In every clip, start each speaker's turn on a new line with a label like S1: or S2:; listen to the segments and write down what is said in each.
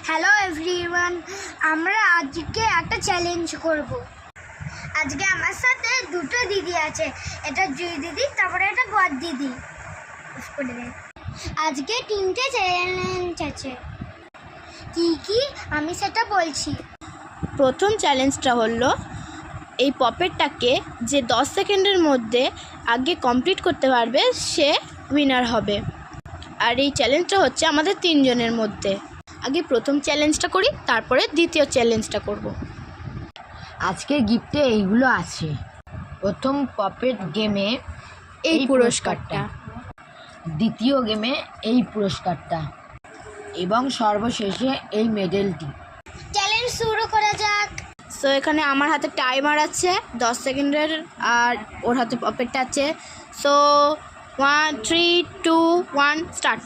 S1: Hello everyone, আমরা আজকে একটা চ্যালেঞ্জ করব। আজকে আমার সাথে দুটো দিদি আছে, এটা জুই দিদি, তারপরে এটা বর দিদি। আজকে তিনটে চ্যালেঞ্জ আছে, কি কি আমি সেটা বলছি।
S2: প্রথম চ্যালেঞ্জটা হলো এই পপেটটাকে যে 10 সেকেন্ডের মধ্যে আগে কমপ্লিট করতে পারবে সে উইনার হবে। আর এই চ্যালেঞ্জটা হচ্ছে আমাদের তিনজনের মধ্যে। আগে প্রথম চ্যালেঞ্জটা করি, তারপরে দ্বিতীয় চ্যালেঞ্জটা করব।
S3: আজকের গিফটে এইগুলো আছে। প্রথম পপেট গেমে
S2: এই পুরস্কারটা,
S3: দ্বিতীয় গেমে এই পুরস্কারটা এবং সর্বশেষে এই মেডেলটি।
S1: চ্যালেঞ্জ শুরু করা যাক।
S2: সো এখানে আমার হাতে টাইমার আছে 10 সেকেন্ডের, আর ওর হাতে পপেটটা আছে। So 1 3 2 1 start.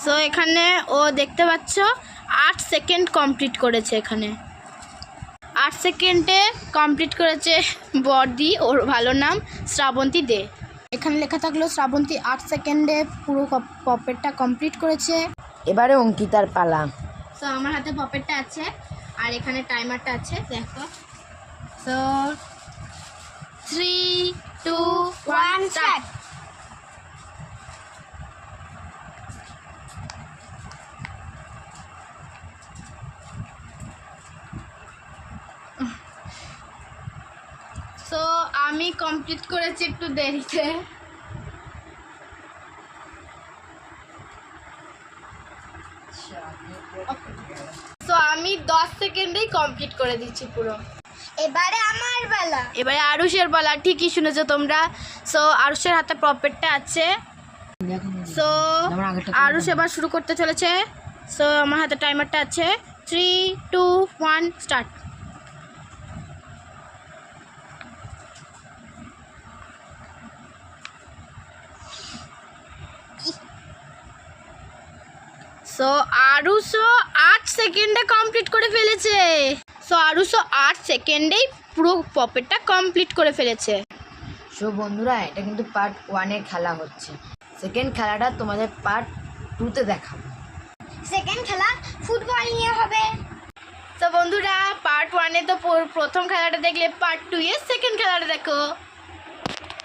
S2: সো এখানে ও দেখতে পাচ্ছ 8 সেকেন্ড কমপ্লিট করেছে। এখানে 8 সেকেন্ডে কমপ্লিট করেছে বর্দি, ওর ভালো নাম শ্রাবন্তী দে। এখানে লেখা থাকলো শ্রাবন্তী 8 সেকেন্ডে পুরো পপেটটা কমপ্লিট করেছে।
S3: এবারে অঙ্কিতার পালা।
S2: সো আমার হাতে পপেটটা আছে আর এখানে টাইমারটা আছে, দেখো। So 3 2 1 start. সো আমি কমপ্লিট করেছি একটু দেরিতে। সো আমি 10 সেকেন্ডেই কমপ্লিট করে দিচ্ছি পুরো।
S1: এবারে আমার বেলা।
S2: এবারে আরুষের বলা, ঠিকই শুনেছো তোমরা। সো আরুষের হাতে পপেটটা আছে। সো আরুষ এবার শুরু করতে চলেছে। সো আমার হাতে টাইমারটা আছে 3 2 1 স্টার্ট। সো আরুষও 8 সেকেন্ডে কমপ্লিট করে ফেলেছে। সো আরুষও 8 সেকেন্ডেই পুরো পপেটটা কমপ্লিট করে ফেলেছে।
S3: সো বন্ধুরা, এটা কিন্তু পার্ট 1-এ খেলা হচ্ছে। সেকেন্ড খেলাটা তোমাদের পার্ট 2-তে দেখাবো।
S1: সেকেন্ড খেলা ফুটবল নিয়ে হবে।
S2: তো বন্ধুরা, পার্ট 1-এ তো প্রথম খেলাটা দেখলে, পার্ট 2-এর সেকেন্ড খেলাটা দেখো।